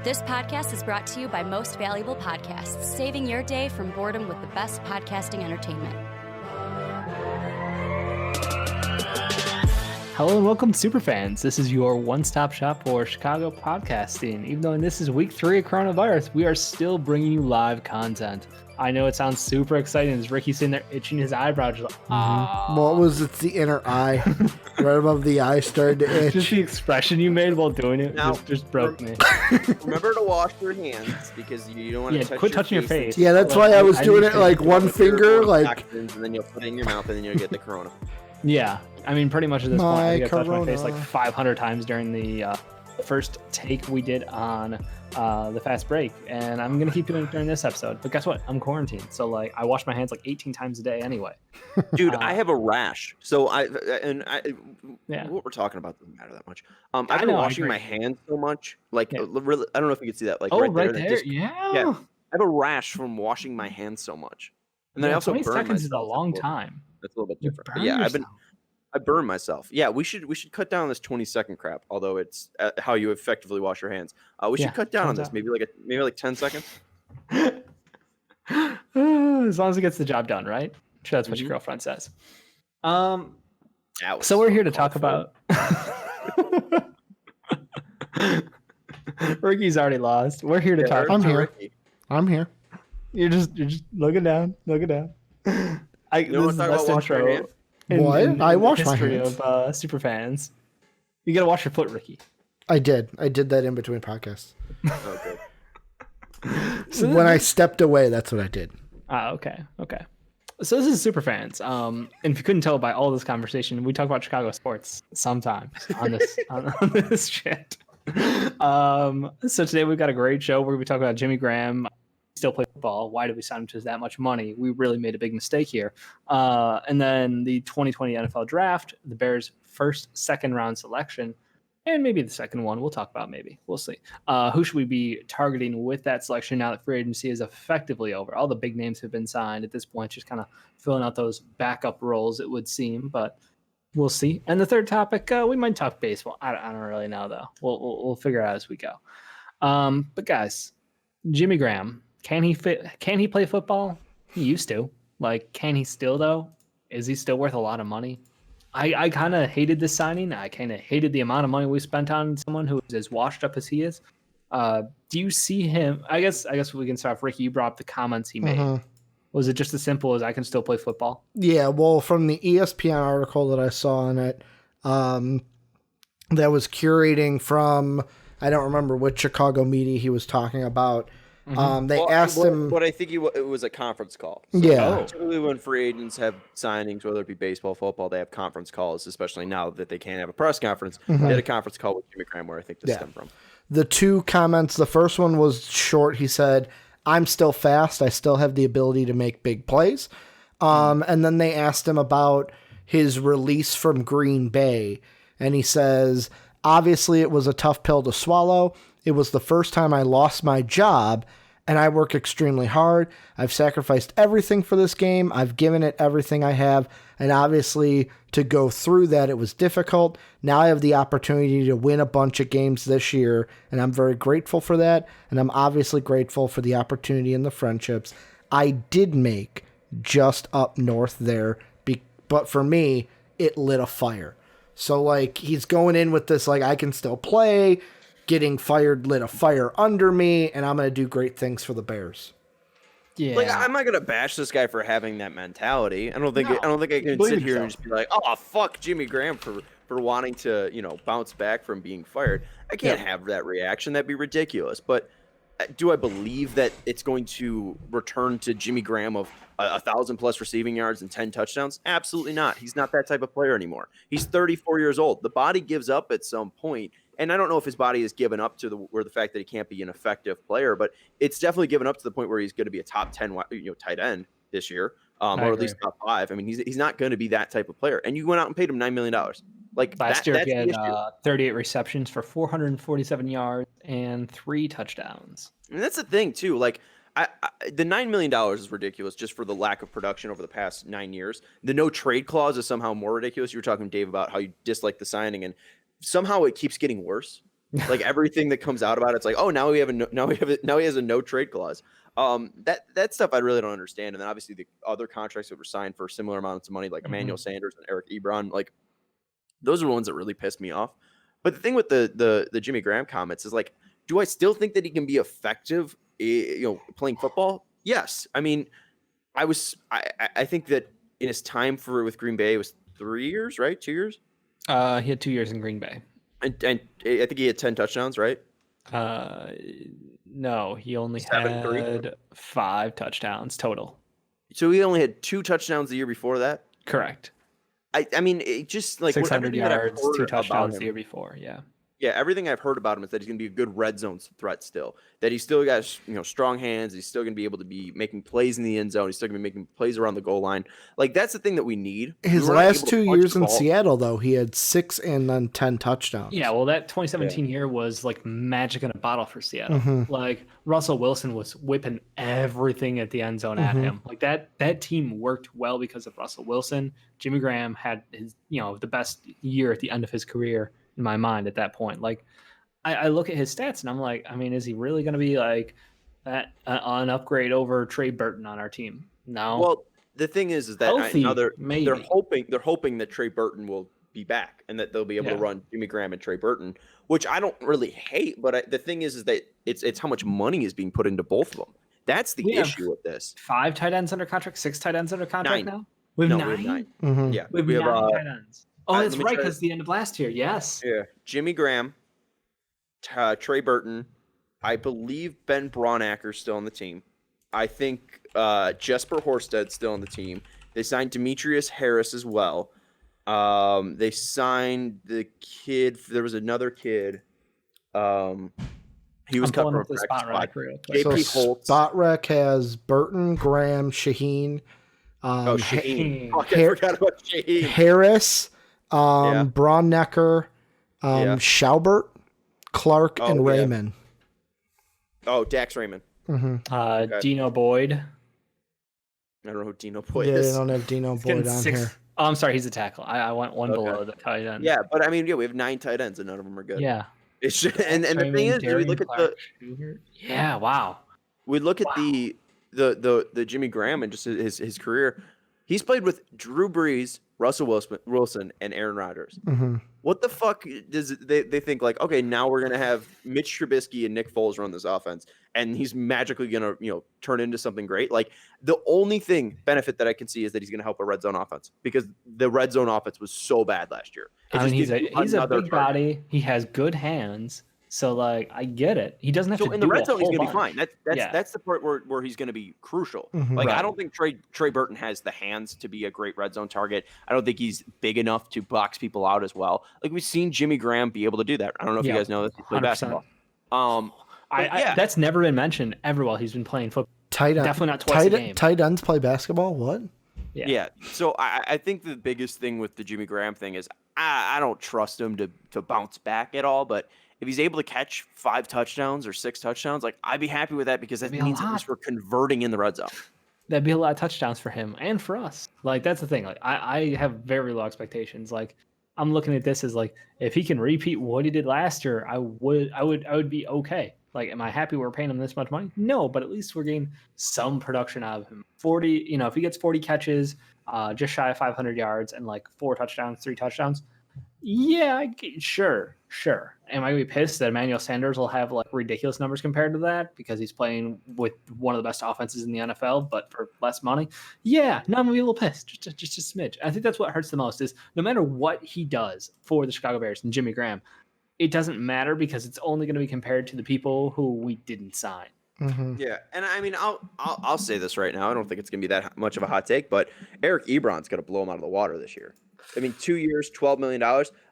This podcast is brought to you by Most Valuable Podcasts, saving your day from boredom with the best podcasting entertainment. Hello and welcome, Superfans. This is your one-stop shop for Chicago podcasting. Even though this is week 3 of coronavirus, we are still bringing you live content. I know it sounds super exciting. As Ricky's sitting there itching his eyebrows. Like, Well, it's the inner eye. Right above the eye started to itch. Just the expression you made while doing it Now, just broke me. Remember to wash your hands because you don't want to touch quit touching your face. Yeah, that's why I was doing it like one finger, like. And then you'll put it in your mouth and then you'll get the corona. Yeah, I mean, pretty much at this point, I think I touched my face like corona. 500 times during the first take we did on the fast break, and I'm gonna keep doing it during this episode. But guess what? I'm quarantined, so like I wash my hands like 18 times a day anyway. Dude, I have a rash, so Yeah. what we're talking about doesn't matter that much. I've been washing my hands so much, like really, I don't know if you can see that, like right there. Yeah. I have a rash from washing my hands so much, and then I also 20 burn seconds is a myself. long time. That's a little bit You different. But burn yeah, yourself. I burn myself. Yeah, we should cut down this 20-second crap. Although it's how you effectively wash your hands. We should cut down on this. Maybe like 10 seconds. As long as it gets the job done, right? Sure, that's what your girlfriend says. So we're here to talk about. Ricky's already lost. We're here to talk. I'm here. Ricky. I'm here. You're just looking down. You know what, talk about washing your hands? What? I wash my history hands. of super fans. You gotta wash your foot, Ricky. I did that in between podcasts. Okay. When I stepped away, that's what I did. Okay. So this is super fans. And if you couldn't tell by all this conversation, we talk about Chicago sports sometimes on this on this shit. So today we've got a great show where we talk about Jimmy Graham. Still play football. Why did we sign him to that much money? We really made a big mistake here. And then the 2020 NFL draft, the Bears' second round selection, and maybe the second one. We'll talk about maybe. We'll see. Who should we be targeting with that selection now that free agency is effectively over? All the big names have been signed at this point, just kind of filling out those backup roles, it would seem, but we'll see. And the third topic, we might talk baseball. I don't really know, though. We'll figure it out as we go. But guys, Jimmy Graham, can he play football? He used to. Like, can he still, though? Is he still worth a lot of money? I kind of hated this signing. I kind of hated the amount of money we spent on someone who is as washed up as he is. Do you see him? I guess we can start off. Ricky, you brought up the comments he made. Was it just as simple as I can still play football? Yeah, well, from the ESPN article that I saw on it, that was curating from, I don't remember which Chicago media he was talking about. They asked him, but I think it was a conference call. So Yeah. Typically, when free agents have signings, whether it be baseball, football, they have conference calls. Especially now that they can't have a press conference, they had a conference call with Jimmy Graham, where I think this stemmed from. The two comments, the first one was short. He said, "I'm still fast. I still have the ability to make big plays." And then they asked him about his release from Green Bay, and he says, "Obviously, it was a tough pill to swallow. It was the first time I lost my job, and I work extremely hard. I've sacrificed everything for this game. I've given it everything I have. And obviously, to go through that, it was difficult. Now I have the opportunity to win a bunch of games this year, and I'm very grateful for that. And I'm obviously grateful for the opportunity and the friendships I did make just up north there. But for me, it lit a fire." So, like, he's going in with this, like, I can still play. Getting fired lit a fire under me, and I'm going to do great things for the Bears. Yeah. Like, I'm not gonna bash this guy for having that mentality. I don't think I can Blame sit here and himself. just be like, "Oh, fuck Jimmy Graham for wanting to, bounce back from being fired." I can't have that reaction. That'd be ridiculous. But do I believe that it's going to return to Jimmy Graham of 1,000+ receiving yards and 10 touchdowns? Absolutely not. He's not that type of player anymore. He's 34 years old. The body gives up at some point. And I don't know if his body has given up to the fact that he can't be an effective player, but it's definitely given up to the point where he's going to be a top 10 tight end this year, or at least top 5. I mean, he's not going to be that type of player. And you went out and paid him $9 million. Like Last year, he that's had 38 receptions for 447 yards and 3 touchdowns. And that's the thing too. Like, the $9 million is ridiculous just for the lack of production over the past 9 years. The no trade clause is somehow more ridiculous. You were talking to Dave about how you dislike the signing, and somehow it keeps getting worse. Like everything that comes out about it's like, oh, now he has a no trade clause. That stuff I really don't understand. And then obviously the other contracts that were signed for similar amounts of money, like Emmanuel Sanders and Eric Ebron, like those are the ones that really pissed me off. But the thing with the Jimmy Graham comments is like, do I still think that he can be effective, playing football? Yes. I mean, I think that in his time with Green Bay, it was 3 years, right? 2 years? He had 2 years in Green Bay. And I think he had 10 touchdowns, right? No, he only 7-3? had 5 touchdowns total. So he only had 2 touchdowns the year before that? Correct. I mean, it just like 600 yards, 2 touchdowns the him, year before. Yeah. Yeah, everything I've heard about him is that he's going to be a good red zone threat still. That he's still got strong hands. He's still going to be able to be making plays in the end zone. He's still going to be making plays around the goal line. Like that's the thing that we need. His last 2 years in Seattle, though, he had 6 and then 10 touchdowns. Yeah, well, that 2017 year was like magic in a bottle for Seattle. Like Russell Wilson was whipping everything at the end zone at him. Like that team worked well because of Russell Wilson. Jimmy Graham had his the best year at the end of his career. In my mind at that point, like I look at his stats and I'm like, I mean, is he really going to be like that an upgrade over Trey Burton on our team? No. Well, the thing is that Healthy, they're hoping that Trey Burton will be back and that they'll be able to run Jimmy Graham and Trey Burton, which I don't really hate. But the thing is that it's how much money is being put into both of them. That's the issue with this. 5 tight ends under contract, 6 tight ends under contract 9. now. We have 9. We have 9. Yeah, we have 9 tight ends. Oh, that's right, because the end of last year. Yes. Yeah. Jimmy Graham, Trey Burton, I believe Ben Bronacker's still on the team. I think Jesper Horsted's still on the team. They signed Demetrius Harris as well. They signed the kid. There was another kid. He was cut from the spot rack. JP Holtz. Spot rack has Burton, Graham, Shaheen. Shaheen. I forgot about Shaheen. Harris. Bronnecker, Schaubert, Clark, and Raymond. Oh, Dax Raymond. Okay. Dino Boyd. I don't know who Dino Boyd is. Yeah, they don't have Dino Boyd on here. Oh, I'm sorry, he's a tackle. I went one below the tight end. Yeah, but I mean, we have 9 tight ends and none of them are good. Yeah. It's just, and the thing is, we look at we look at the Jimmy Graham and just his career. He's played with Drew Brees, Russell Wilson, and Aaron Rodgers. What the fuck does they think? Like, okay, now we're gonna have Mitch Trubisky and Nick Foles run this offense, and he's magically gonna turn into something great. Like the only benefit that I can see is that he's gonna help a red zone offense because the red zone offense was so bad last year. I mean, he's a big body. He has good hands. So, like, I get it. He doesn't have to do in the red zone. He's gonna be fine. That's the part where he's gonna be crucial. Like, I don't think Trey Burton has the hands to be a great red zone target. I don't think he's big enough to box people out as well. Like we've seen Jimmy Graham be able to do that. I don't know if you guys know this. He played basketball. That's never been mentioned ever while he's been playing football. Definitely not twice a game. Tight ends play basketball. What? Yeah. So I think the biggest thing with the Jimmy Graham thing is I don't trust him to bounce back at all, but if he's able to catch 5 touchdowns or 6 touchdowns, like I'd be happy with that because that means at least we're converting in the red zone. That'd be a lot of touchdowns for him and for us. Like that's the thing. Like I have very low expectations. Like I'm looking at this as like if he can repeat what he did last year, I would be okay. Like, am I happy we're paying him this much money? No, but at least we're getting some production out of him. 40, if he gets 40 catches, just shy of 500 yards and like 4 touchdowns, 3 touchdowns. Yeah, sure. Am I going to be pissed that Emmanuel Sanders will have like ridiculous numbers compared to that because he's playing with one of the best offenses in the NFL, but for less money? Yeah, no, I'm going to be a little pissed, just a smidge. I think that's what hurts the most is no matter what he does for the Chicago Bears and Jimmy Graham, it doesn't matter because it's only going to be compared to the people who we didn't sign. Yeah, and I mean, I'll say this right now. I don't think it's going to be that much of a hot take, but Eric Ebron's going to blow him out of the water this year. I mean, 2 years, $12 million.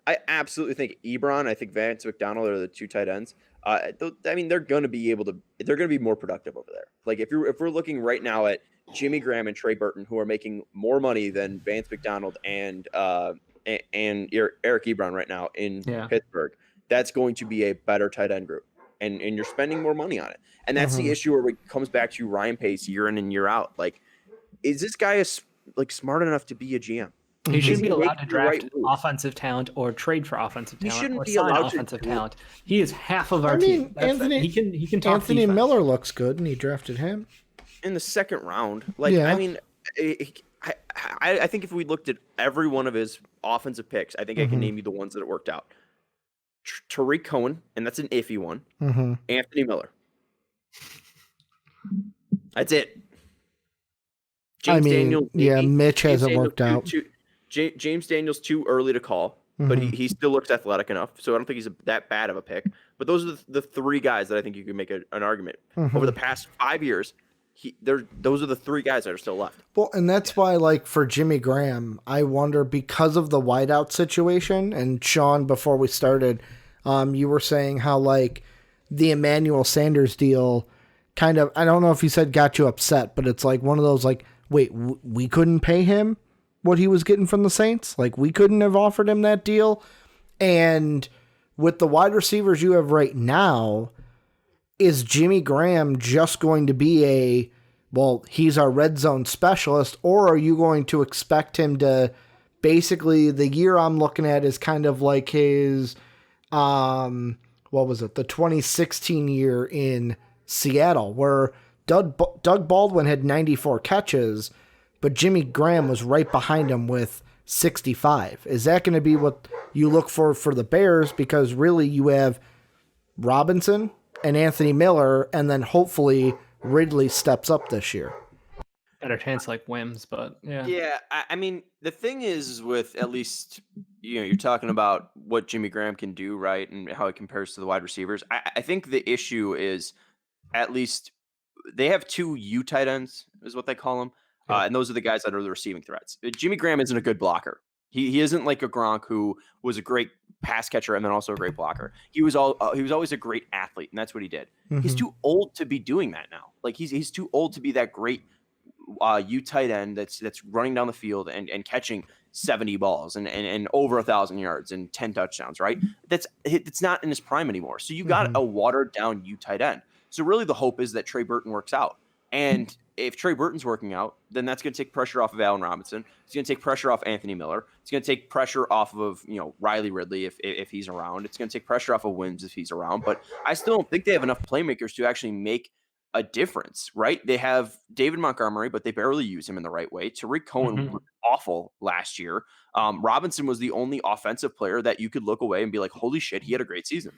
I absolutely think Ebron, I think Vance McDonald are the 2 tight ends. I mean, they're going to be more productive over there. Like if we're looking right now at Jimmy Graham and Trey Burton, who are making more money than Vance McDonald and Eric Ebron right now in Pittsburgh, that's going to be a better tight end group. And you're spending more money on it. And that's the issue where it comes back to Ryan Pace year in and year out. Like, is this guy smart enough to be a GM? He shouldn't be he allowed to making the right draft moves? offensive talent or trade for offensive He talent shouldn't or be sign allowed to offensive do it. talent. He is half of our I mean, team. He can talk Anthony defense. Miller looks good, and he drafted him. In the second round. Like, Yeah. I mean, I think if we looked at every one of his offensive picks, I think I can name you the ones that it worked out. Tariq Cohen, and that's an iffy one. Anthony Miller. That's it. Daniels, Mitch hasn't worked out. James Daniels too early to call, but he still looks athletic enough, so I don't think he's that bad of a pick. But those are the three guys that I think you could make an argument. Over the past 5 years, those are the three guys that are still left. Well, and that's why, like, for Jimmy Graham, I wonder, because of the wideout situation, and Sean, before we started, you were saying how, like, the Emmanuel Sanders deal kind of, I don't know if you said got you upset, but it's like one of those, like, wait, we couldn't pay him what he was getting from the Saints? Like, we couldn't have offered him that deal? And with the wide receivers you have right now, is Jimmy Graham just going to be he's our red zone specialist, or are you going to expect him to basically, the year I'm looking at is kind of like his, what was it, the 2016 year in Seattle, where Doug Baldwin had 94 catches, but Jimmy Graham was right behind him with 65. Is that going to be what you look for the Bears? Because really you have Robinson and Anthony Miller, and then hopefully Ridley steps up this year. Better chance like Wims, but yeah. Yeah, I mean, the thing is with at least, you're talking about what Jimmy Graham can do, right, and how it compares to the wide receivers. I think the issue is, at least they have 2 U tight ends, is what they call them, and those are the guys that are the receiving threats. Jimmy Graham isn't a good blocker. He isn't like a Gronk, who was a great pass catcher and then also a great blocker. He was always a great athlete, and that's what he did. He's too old to be doing that now. Like, he's too old to be that great U tight end that's running down the field and catching 70 balls and over 1,000 yards and 10 touchdowns, right? It's not in his prime anymore. So you got a watered down U tight end. So really the hope is that Trey Burton works out. And if Trey Burton's working out, then that's going to take pressure off of Allen Robinson. It's going to take pressure off Anthony Miller. It's going to take pressure off of, Riley Ridley if he's around. It's going to take pressure off of Wims if he's around. But I still don't think they have enough playmakers to actually make a difference, right? They have David Montgomery, but they barely use him in the right way. Tariq Cohen was awful last year. Robinson was the only offensive player that you could look away and be like, holy shit, he had a great season.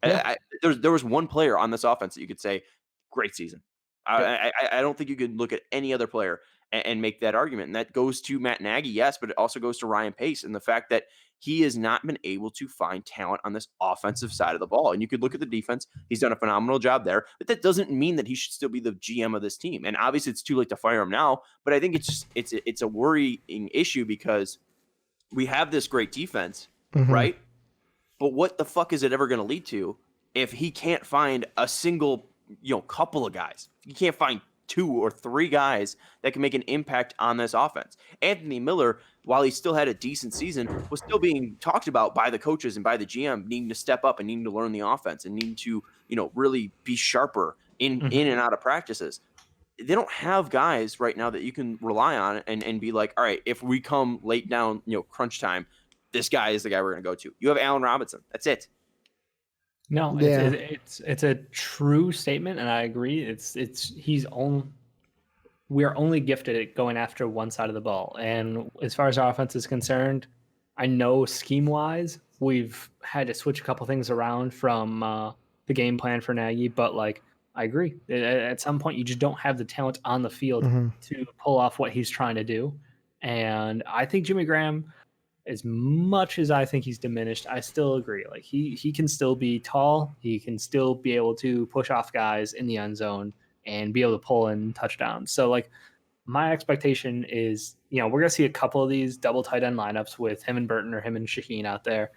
Yeah. There was one player on this offense that you could say, great season. I don't think you could look at any other player and make that argument. And that goes to Matt Nagy, yes, but it also goes to Ryan Pace and the fact that he has not been able to find talent on this offensive side of the ball. And you could look at the defense. He's done a phenomenal job there, but that doesn't mean that he should still be the GM of this team. And obviously it's too late to fire him now, but I think it's a worrying issue because we have this great defense, right? But what the fuck is it ever going to lead to if he can't find a single, couple of guys? You can't find 2 or 3 guys that can make an impact on this offense. Anthony Miller, while he still had a decent season, was still being talked about by the coaches and by the GM needing to step up and needing to learn the offense and needing to, really be sharper in and out of practices. They don't have guys right now that you can rely on and be like, all right, if we come late down, crunch time, this guy is the guy we're going to go to. You have Allen Robinson. That's it. No, Yeah. it's a true statement, and I agree. We are only gifted at going after one side of the ball, and as far as our offense is concerned, I know scheme wise we've had to switch a couple things around from the game plan for Nagy, but like I agree, at some point you just don't have the talent on the field to pull off what he's trying to do, and I think Jimmy Graham, as much as I think he's diminished, I still agree. Like he can still be tall. He can still be able to push off guys in the end zone and be able to pull in touchdowns. So like my expectation is, we're going to see a couple of these double tight end lineups with him and Burton or him and Shaheen out there.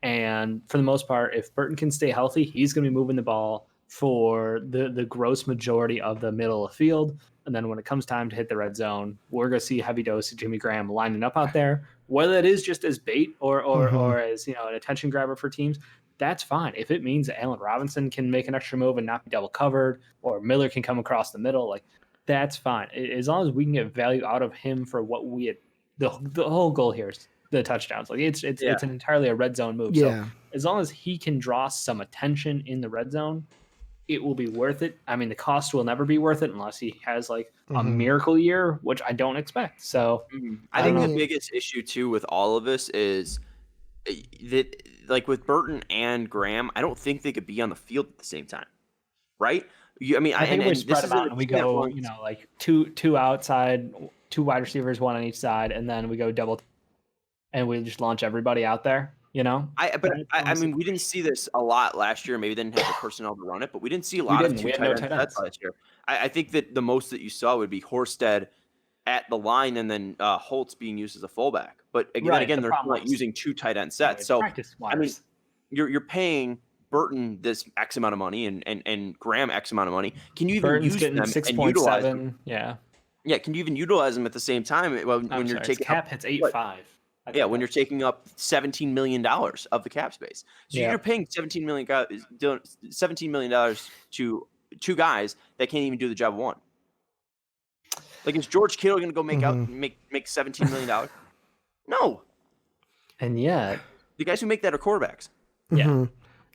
And for the most part, if Burton can stay healthy, he's going to be moving the ball for the gross majority of the middle of the field. And then when it comes time to hit the red zone, we're going to see heavy dose of Jimmy Graham lining up out there, whether it is just as bait or as, an attention grabber for teams. That's fine. If it means that Allen Robinson can make an extra move and not be double covered, or Miller can come across the middle, like that's fine. As long as we can get value out of him for what we had the whole goal here is the touchdowns. Like it's an entirely a red zone move. Yeah. So as long as he can draw some attention in the red zone, it will be worth it. I mean, the cost will never be worth it unless he has like a miracle year, which I don't expect. So I think the biggest issue too with all of this is that, like with Burton and Graham, I don't think they could be on the field at the same time, right? I think we spread them out and we go, like two outside, 2 wide receivers, 1 on each side, and then we go double, and we just launch everybody out there. I mean, we didn't see this a lot last year. Maybe they didn't have the personnel to run it, but we didn't see a lot of 2 tight ends last year. I think that the most that you saw would be Horsted at the line and then Holtz being used as a fullback. But again, they're not using 2 tight end sets. So I mean, you're paying Burton this X amount of money and Graham X amount of money. Can you even use them 6.7? Yeah. Yeah. Can you even utilize them at the same time when you're taking cap hits 8.5? Yeah, when you're taking up $17 million of the cap space. So you're paying $17 million to 2 guys that can't even do the job of 1. Like, is George Kittle going to go make $17 million? No. And yet, the guys who make that are quarterbacks. Yeah.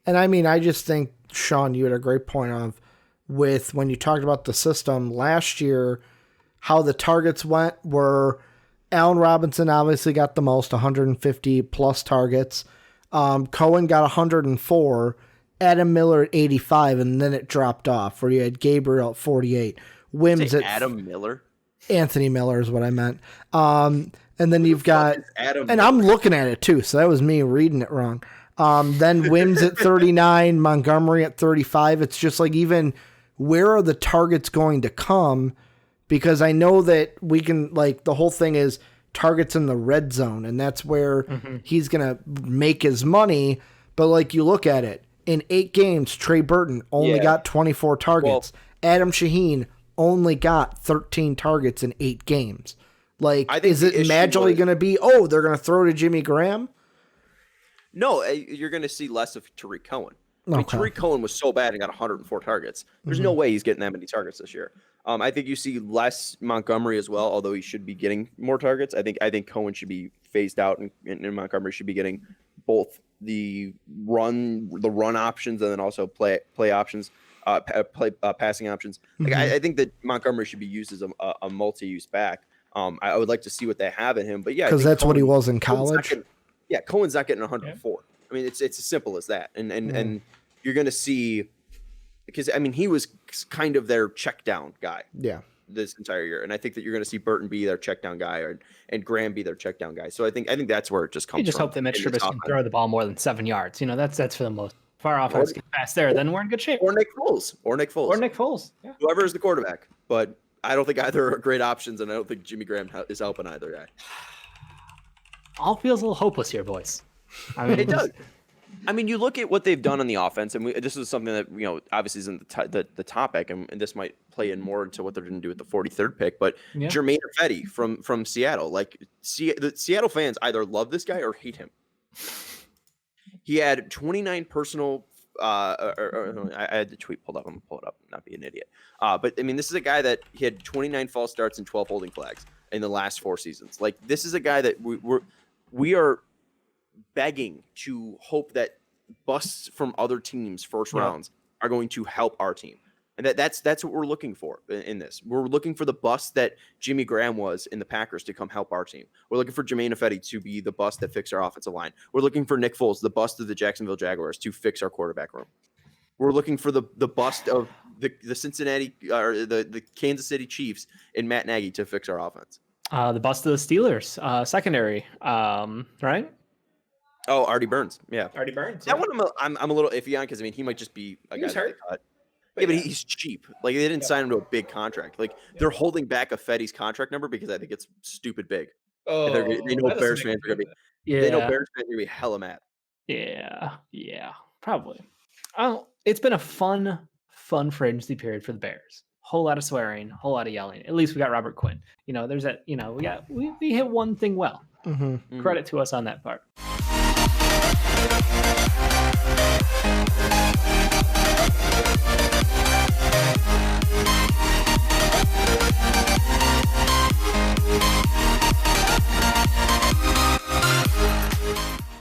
And I mean, I just think, Sean, you had a great point of with when you talked about the system last year, how the targets went were Allen Robinson obviously got the most, 150 plus targets. Cohen got 104, Adam Miller at 85, and then it dropped off where you had Gabriel at 48. Wims at Adam Miller? Anthony Miller is what I meant. And then you've got, Adam and Miller? I'm looking at it too, so that was me reading it wrong. Then Wims at 39, Montgomery at 35. It's just like, even where are the targets going to come? Because I know that we can, like, the whole thing is targets in the red zone, and that's where he's going to make his money. But, like, you look at it, in 8 games, Trey Burton only got 24 targets. Adam Shaheen only got 13 targets in 8 games. Like, is it magically going to be, they're going to throw to Jimmy Graham? No, you're going to see less of Tariq Cohen. I mean, Tariq Cohen was so bad and got 104 targets. There's no way he's getting that many targets this year. I think you see less Montgomery as well, although he should be getting more targets. I think Cohen should be phased out, and Montgomery should be getting both the run options and then also play options, passing options. Like I think that Montgomery should be used as a multi-use back. I would like to see what they have in him, but because that's what he was in college. Cohen's not getting 104. I mean, it's as simple as that, and you're going to see. Because, I mean, he was kind of their check down guy this entire year. And I think that you're going to see Burton be their check down guy and Graham be their check down guy. So I think that's where it just comes from. You just hope that Mitch Trubisky can throw the ball more than 7 yards. That's for the most far offense get past there. Then we're in good shape. Or Nick Foles. Yeah. Whoever is the quarterback. But I don't think either are great options, and I don't think Jimmy Graham is helping either guy. All feels a little hopeless here, boys. I mean, it does. I mean, you look at what they've done on the offense, and this is something that obviously isn't the topic, and this might play in more into what they're going to do with the 43rd pick. But Jermaine Ifedi from Seattle, like the Seattle fans either love this guy or hate him. He had 29 personal. I had the tweet pulled up. I'm gonna pull it up, not be an idiot. But I mean, this is a guy that he had 29 false starts and 12 holding flags in the last 4 seasons. Like, this is a guy that we are begging to hope that busts from other teams' first rounds are going to help our team. And that's what we're looking for in this. We're looking for the bust that Jimmy Graham was in the Packers to come help our team. We're looking for Jermaine Ifedi to be the bust that fixed our offensive line. We're looking for Nick Foles, the bust of the Jacksonville Jaguars, to fix our quarterback room. We're looking for the bust of the Cincinnati or the Kansas City Chiefs and Matt Nagy to fix our offense. The bust of the Steelers, secondary, right? Oh, Artie Burns. Yeah. Artie Burns. That one I'm a little iffy on because, I mean, he might just be a guy that they cut. But he's cheap. Like, they didn't sign him to a big contract. Like, they're holding back Ifedi's contract number because I think it's stupid big. Oh, they know Bears fans are going to be. They know Bears fans are going to be hella mad. Yeah, probably. Oh, it's been a fun free agency period for the Bears. Whole lot of swearing, whole lot of yelling. At least we got Robert Quinn. There's that. We hit one thing well. Credit to us on that part.